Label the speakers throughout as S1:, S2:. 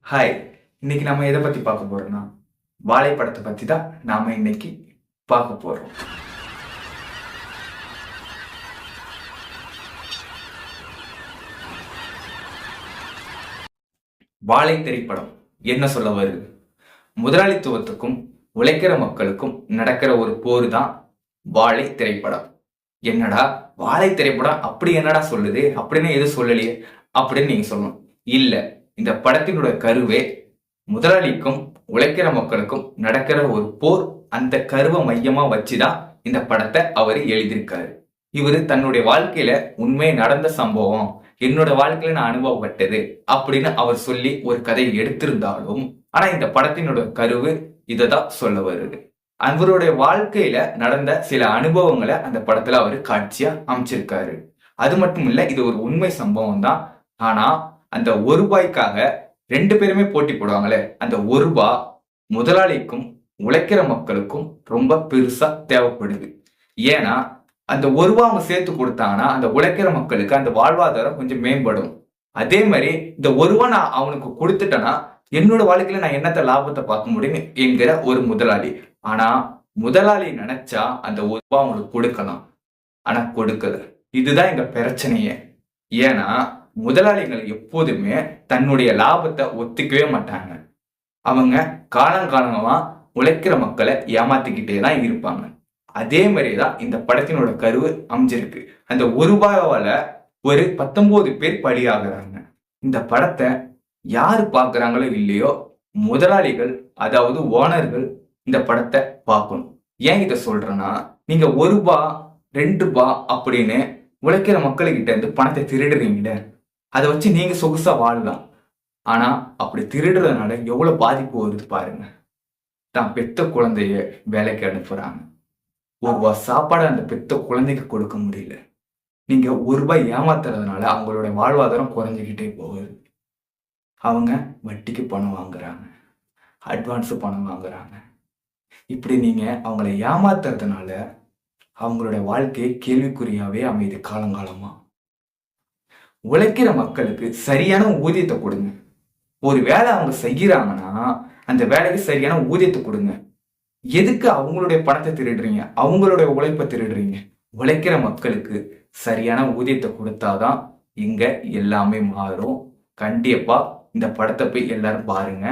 S1: Hi. இன்னைக்கு நம்ம எதை பத்தி பார்க்க போறோம்னா வாழை படத்தை பத்தி தான் நாம இன்னைக்கு பார்க்க போறோம். வாழை திரைப்படம் என்ன சொல்ல வருது? முதலாளித்துவத்துக்கும் உழைக்கிற மக்களுக்கும் நடக்கிற ஒரு போர் தான் வாழை திரைப்படம். என்னடா வாழை திரைப்படம் அப்படி என்னடா சொல்லுது அப்படின்னு எதுவும் சொல்லலையே அப்படின்னு நீங்க சொல்லணும். இல்ல, இந்த படத்தினுடைய கருவே முதலாளிக்கும் உழைக்கிற மக்களுக்கும் நடக்கிற ஒரு போர். அந்த கருவை மையமா வச்சுதான் இந்த படத்தை அவர் எழுதியிருக்காரு. இவரு தன்னுடைய வாழ்க்கையில உண்மை நடந்த சம்பவம், என்னோட வாழ்க்கையில நான் அனுபவப்பட்டது அப்படின்னு அவர் சொல்லி ஒரு கதையை எடுத்திருந்தாலும், ஆனா இந்த படத்தினோட கருவு இததான் சொல்ல வருது. அவருடைய வாழ்க்கையில நடந்த சில அனுபவங்களை அந்த படத்துல அவர் காட்சியா அமைச்சிருக்காரு. அது மட்டும் இல்ல, இது ஒரு உண்மை சம்பவம் தான். ஆனா அந்த ஒரு ரூபாய்க்காக ரெண்டு பேருமே போட்டி போடுவாங்களே, அந்த ஒரு ரூபாய் முதலாளிக்கும் உழைக்கிற மக்களுக்கும் ரொம்ப பெருசா தேவைப்படுது. ஏன்னா அந்த ஒரு ரூபாய் அவங்க சேர்த்து கொடுத்தாங்கன்னா அந்த உழைக்கிற மக்களுக்கு அந்த வாழ்வாதாரம் கொஞ்சம் மேம்படும். அதே மாதிரி இந்த ஒரு ரூபாய் நான் அவனுக்கு கொடுத்துட்டேன்னா என்னோட வாழ்க்கையில நான் என்னத்த லாபத்தை பார்க்க முடியும் என்கிற ஒரு முதலாளி. ஆனா முதலாளி நினைச்சா அந்த ஒரு ரூபாய் அவங்களுக்கு கொடுக்கலாம், ஆனா கொடுக்கல. இதுதான் எங்க பிரச்சனையே. ஏன்னா முதலாளிகள் எப்போதுமே தன்னுடைய லாபத்தை ஒத்துக்கவே மாட்டாங்க. அவங்க காலங்காலமா உழைக்கிற மக்களை ஏமாத்திக்கிட்டே தான் இருப்பாங்க. அதே மாதிரிதான் இந்த படத்தினோட கருவு அமைஞ்சிருக்கு. அந்த ஒரு ரூபாயால ஒரு 19 பேர் பலியாகிறாங்க. இந்த படத்தை யாரு பாக்குறாங்களோ இல்லையோ, முதலாளிகள் அதாவது ஓனர்கள் இந்த படத்தை பார்க்கணும். ஏன் இதை சொல்றேன்னா, நீங்க ஒரு ரூபாய் 2 ரூபாய் அப்படின்னு உழைக்கிற மக்கள்கிட்ட இருந்து பணத்தை திருடுறீங்க. அதை வச்சு நீங்க சொகுசா வாழலாம். ஆனா அப்படி திருடுறதுனால எவ்வளவு பாதிப்பு வருது பாருங்க. தான் பெத்த குழந்தைய வேலைக்கு அனுப்புறாங்க. ஒரு ரூபாய் சாப்பாடு அந்த பெத்த குழந்தைக்கு கொடுக்க முடியல. நீங்க ஒரு ரூபாய் ஏமாத்துறதுனால அவங்களோட வாழ்வாதாரம் குறைஞ்சிக்கிட்டே போகுது. அவங்க வட்டிக்கு பணம் வாங்குறாங்க, அட்வான்ஸ் பணம் வாங்குறாங்க. இப்படி நீங்க அவங்களை ஏமாத்துறதுனால அவங்களோட வாழ்க்கையை கேள்விக்குறியாவே அமையுது காலங்காலமா. உழைக்கிற மக்களுக்கு சரியான ஊதியத்தை கொடுங்க. ஒரு வேலை அவங்க செய்யறாங்கன்னா அந்த வேலைக்கு சரியான ஊதியத்தை கொடுங்க. எதுக்கு அவங்களுடைய பணத்தை திருடுறீங்க, அவங்களுடைய உழைப்பை திருடுறீங்க? உழைக்கிற மக்களுக்கு சரியான ஊதியத்தை கொடுத்தாதான் இங்க எல்லாமே மாறும். கண்டிப்பா இந்த படத்தை போய் எல்லாரும் பாருங்க.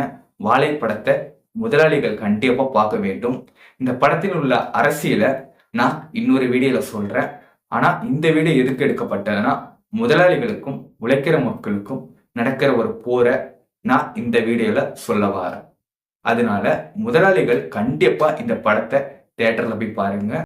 S1: வாழை படத்தை முதலாளிகள் கண்டிப்பா பார்க்க வேண்டும். இந்த படத்தில் உள்ள அரசியலை நான் இன்னொரு வீடியோல சொல்றேன். ஆனா இந்த வீடியோ எதுக்கு எடுக்கப்பட்டதுன்னா, முதலாளிகளுக்கும் உழைக்கிற மக்களுக்கும் நடக்கிற ஒரு போரை நான் இந்த வீடியோல சொல்ல வரேன். அதனால முதலாளிகள் கண்டிப்பா இந்த படத்தை தியேட்டர்ல போய் பாருங்க.